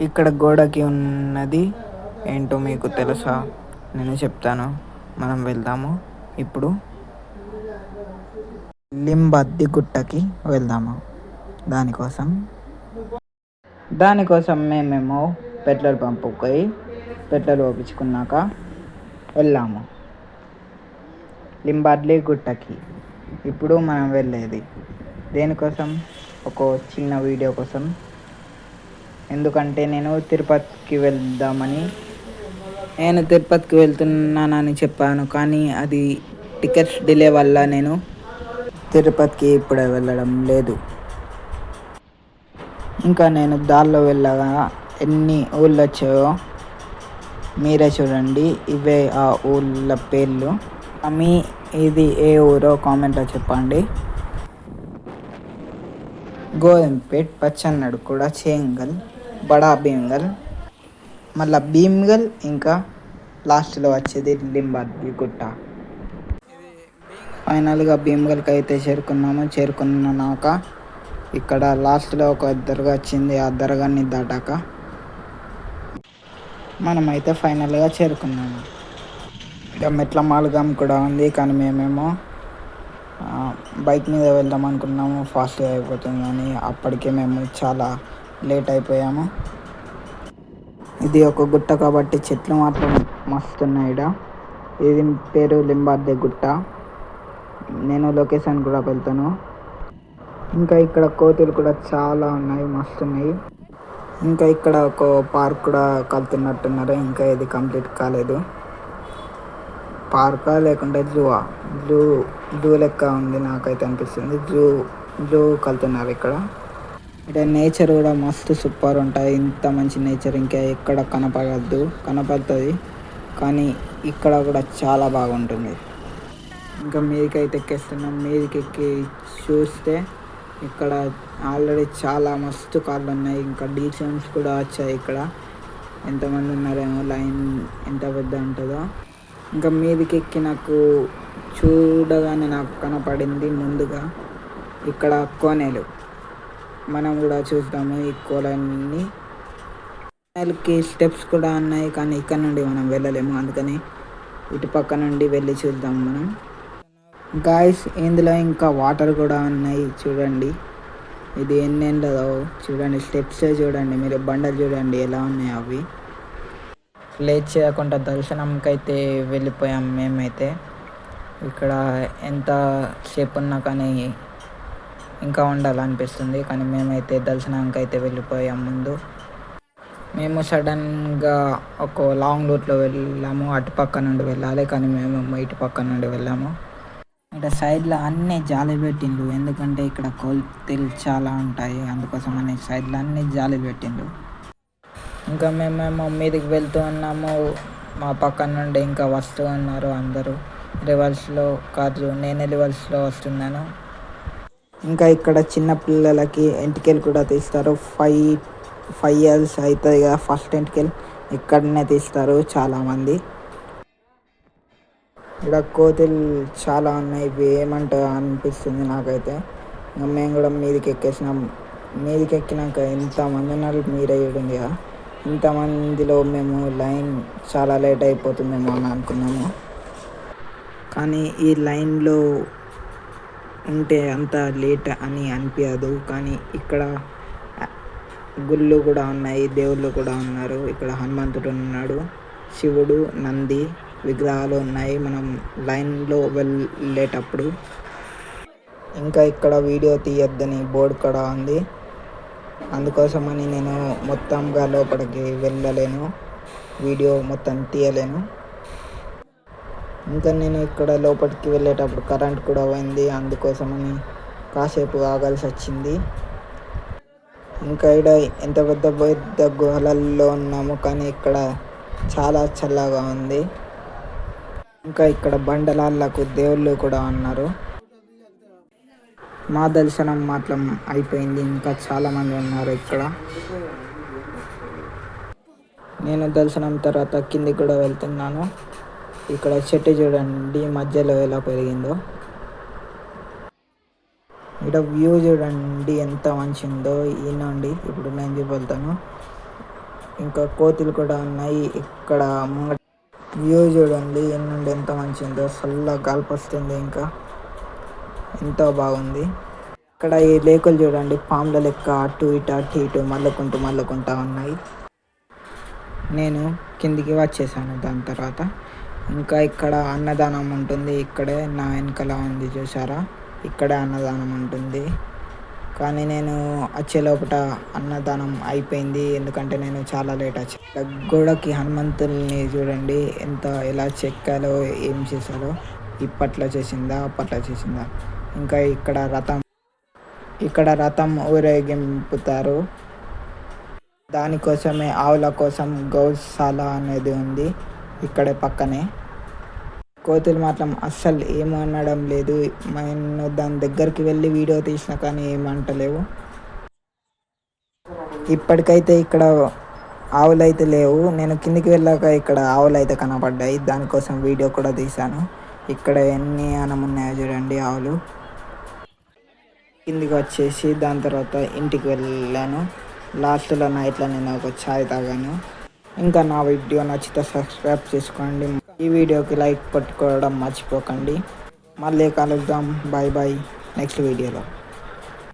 ఇక్కడ గోడకి ఉన్నది ఏంటో మీకు తెలుసా? నేను చెప్తాను. మనం వెళ్దాము ఇప్పుడు లింబద్ది గుట్టకి వెళ్దాము. దానికోసం మేమేమో పెట్రోల్ పంపుకి పోయి పెట్రోల్ పోపించుకున్నాక వెళ్ళాము లింబాద్లి గుట్టకి. ఇప్పుడు మనం వెళ్ళేది దేనికోసం? ఒక చిన్న వీడియో కోసం. ఎందుకంటే నేను తిరుపతికి వెళ్తున్నానని చెప్పాను, కానీ అది టికెట్స్ డిలే వల్ల నేను తిరుపతికి ఇప్పుడే వెళ్ళడం లేదు. ఇంకా నేను దారిలో వెళ్ళగా ఎన్ని ఊళ్ళు వచ్చాయో మీరే చూడండి. ఇవే ఆ ఊళ్ళ పేర్లు. మీ ఇది ఏ ఊరో కామెంట్లో చెప్పండి. గోధుమపేట్, పచ్చన్నడు కూడా, చేంగల్, బడా భీమ్గల్, మళ్ళీ భీమ్గల్, ఇంకా లాస్ట్లో వచ్చేది లింబాద్రి గుట్ట. ఫైనల్గా భీమ్గల్కి అయితే చేరుకున్నాక ఇక్కడ లాస్ట్లో ఒక దర్గా వచ్చింది. ఆ దర్గాని దాటాక మనమైతే ఫైనల్గా చేరుకున్నాము. ఇక మెట్ల మార్గం కూడా ఉంది, కానీ మేమేమో బైక్ మీద వెళ్దాం అనుకున్నాము. ఫాస్ట్గా అయిపోతుంది కానీ అప్పటికే మేము చాలా లేట్ అయిపోయాము. ఇది ఒక గుట్ట కాబట్టి చెట్లు మాత్రం మస్తున్నాయి. ఇది పేరు లింబాద్రి గుట్ట. నేను లొకేషన్ కూడా వెళ్తాను. ఇంకా ఇక్కడ కోతులు కూడా చాలా ఉన్నాయి, మస్తున్నాయి. ఇంకా ఇక్కడ ఒక పార్క్ కూడా కలుతున్నట్టున్నారు. ఇంకా ఇది కంప్లీట్ కాలేదు. పార్కా లేకుంటే జూ లెక్క ఉంది నాకైతే అనిపిస్తుంది. జూ కలుతున్నారు ఇక్కడ. ఇక్కడ నేచర్ కూడా మస్తు సూపర్ ఉంటాయి. ఇంత మంచి నేచర్ ఇంకా ఎక్కడ కనపడుతుంది, కానీ ఇక్కడ కూడా చాలా బాగుంటుంది. ఇంకా మీదికైతే ఎక్కేస్తున్నాం. మీదికి చూస్తే ఇక్కడ ఆల్రెడీ చాలా మస్తు కార్లు ఉన్నాయి. ఇంకా డీసెంట్స్ కూడా వచ్చాయి. ఇక్కడ ఎంతమంది ఉన్నారేమో, లైన్ ఎంత పెద్ద ఉంటుందో. ఇంకా మీదికి ఎక్కి చూడగానే నాకు కనపడింది ముందుగా ఇక్కడ కోనేలు. మనం కూడా చూద్దాము ఈ కోనేలుకి. స్టెప్స్ కూడా ఉన్నాయి, కానీ ఇక్కడ నుండి మనం వెళ్ళలేము. అందుకని ఇటు పక్క నుండి వెళ్ళి చూద్దాం మనం. గాయస్, ఇందులో ఇంకా వాటర్ కూడా ఉన్నాయి చూడండి. ఇది ఎన్నెండదో చూడండి. స్టెప్స్ చూడండి, మీరు బండలు చూడండి ఎలా ఉన్నాయి అవి. లేట్ చేయకుండా దర్శనంకి అయితే వెళ్ళిపోయాం మేమైతే. ఇక్కడ ఎంత సేపు ఉన్నా కానీ ఇంకా ఉండాలనిపిస్తుంది, కానీ మేమైతే దర్శనానికి అయితే వెళ్ళిపోయాం ముందు. మేము సడన్గా ఒక లాంగ్ రూట్లో వెళ్ళాము. అటుపక్క నుండి వెళ్ళాలి, కానీ మేము ఇటు పక్క నుండి వెళ్ళాము. ఇక్కడ సైడ్లో అన్నీ జాలి పెట్టిండ్రు, ఎందుకంటే ఇక్కడ కోతులు చాలా ఉంటాయి. అందుకోసం అనే సైడ్లో అన్నీ జాలి పెట్టిండ్రు. ఇంకా మేమేమో మీదికి వెళ్తూ ఉన్నాము. మా పక్కన నుండి ఇంకా వస్తూ ఉన్నారు అందరూ రివర్స్లో కార్లు. నేను రివర్స్లో వస్తున్నాను. ఇంకా ఇక్కడ చిన్న పిల్లలకి ఎంటికలు కూడా తీస్తారు. 5 years అవుతుంది కదా ఫస్ట్ ఎంటికలు ఇక్కడనే తీస్తారు చాలామంది. ఇక్కడ కోతులు చాలా ఉన్నాయి. ఇవి ఏమంటాయో అనిపిస్తుంది నాకైతే. మేము కూడా మీదికి ఎక్కేసినాం. మీదికి ఎక్కినాక ఎంతమంది ఉన్నారు మీరే చూడండి కదా. ఇంతమందిలో మేము లైన్ చాలా లేట్ అయిపోతుందేమో అని అనుకున్నాము, కానీ ఈ లైన్లో ఉంటే అంత లేట్ అని అనిపించదు. కానీ ఇక్కడ గుళ్ళు కూడా ఉన్నాయి, దేవుళ్ళు కూడా ఉన్నారు. ఇక్కడ హనుమంతుడు ఉన్నాడు, శివుడు, నంది విగ్రహాలు ఉన్నాయి మనం లైన్లో వెళ్ళేటప్పుడు. ఇంకా ఇక్కడ వీడియో తీయొద్దని బోర్డు కూడా ఉంది. అందుకోసమని నేను మొత్తంగా లోపలికి వెళ్ళలేను, వీడియో మొత్తం తీయలేను. ఇంకా నేను ఇక్కడ లోపలికి వెళ్ళేటప్పుడు కరెంట్ కూడా పోయింది, అందుకోసమని కాసేపు ఆగాల్సి వచ్చింది. ఇంకా ఇక్కడ ఎంత పెద్ద గుహలలో ఉన్నాము, కానీ ఇక్కడ చాలా చల్లగా ఉంది. ఇంకా ఇక్కడ బండలాళ్ళకు దేవుళ్ళు కూడా ఉన్నారు. మా దర్శనం మాత్రం అయిపోయింది, ఇంకా చాలామంది ఉన్నారు ఇక్కడ. నేను దర్శనం తర్వాత కిందికి కూడా వెళ్తున్నాను. ఇక్కడ చెట్టు చూడండి మధ్యలో ఎలా పెరిగిందో. ఇక్కడ వ్యూ చూడండి ఎంత మంచి ఉందో. ఈ నుండి ఇప్పుడు నేను చూపెళ్తాను. ఇంకా కోతులు కూడా ఉన్నాయి. ఇక్కడ వ్యూ చూడండి ఎన్నుండి ఎంత మంచిగా చల్ల గాల్పు వస్తుంది. ఇంకా ఎంతో బాగుంది. ఇక్కడ ఈ లేకులు చూడండి పాముల లెక్క అటు ఇటు మళ్ళకుంటా ఉన్నాయి. నేను కిందికి వచ్చేసాను. దాని తర్వాత ఇంకా ఇక్కడ అన్నదానం ఉంటుంది. ఇక్కడే నా వెనకాల ఉంది చూసారా, ఇక్కడే అన్నదానం ఉంటుంది. కానీ నేను వచ్చే లోపల అన్నదానం అయిపోయింది. ఎందుకంటే నేను చాలా లేట్ వచ్చాను. గోడకి హనుమంతుల్ని చూడండి ఎలా చెక్కాలో, ఏం చేశారో, ఇప్పట్లో చేసిందా అప్పట్లో చేసిందా. ఇంకా ఇక్కడ రథం ఊరేగింపుతారు. దానికోసమే ఆవుల కోసం గౌశాల అనేది ఉంది ఇక్కడే పక్కనే. కోతులు మాత్రం అస్సలు ఏమనడం లేదు. నేను దాని దగ్గరికి వెళ్ళి వీడియో తీసినా కానీ ఏమంటలేవు. ఇప్పటికైతే ఇక్కడ ఆవులు అయితే లేవు. నేను కిందికి వెళ్ళాక ఇక్కడ ఆవులు అయితే కనపడ్డాయి. దానికోసం వీడియో కూడా తీశాను. ఇక్కడ ఎన్ని ఉన్నాయో చూడండి ఆవులు. కిందికి వచ్చేసి దాని తర్వాత ఇంటికి వెళ్ళాను. లాస్ట్లో నైట్లో నేను ఒక ఛాయ్ తాగాను. ఇంకా నా వీడియో నచ్చితే సబ్స్క్రైబ్ చేసుకోండి. ఈ వీడియోకి లైక్ పట్టుకోవడం మర్చిపోకండి. మళ్ళీ కలుద్దాం. బాయ్ బాయ్ నెక్స్ట్ వీడియోలో.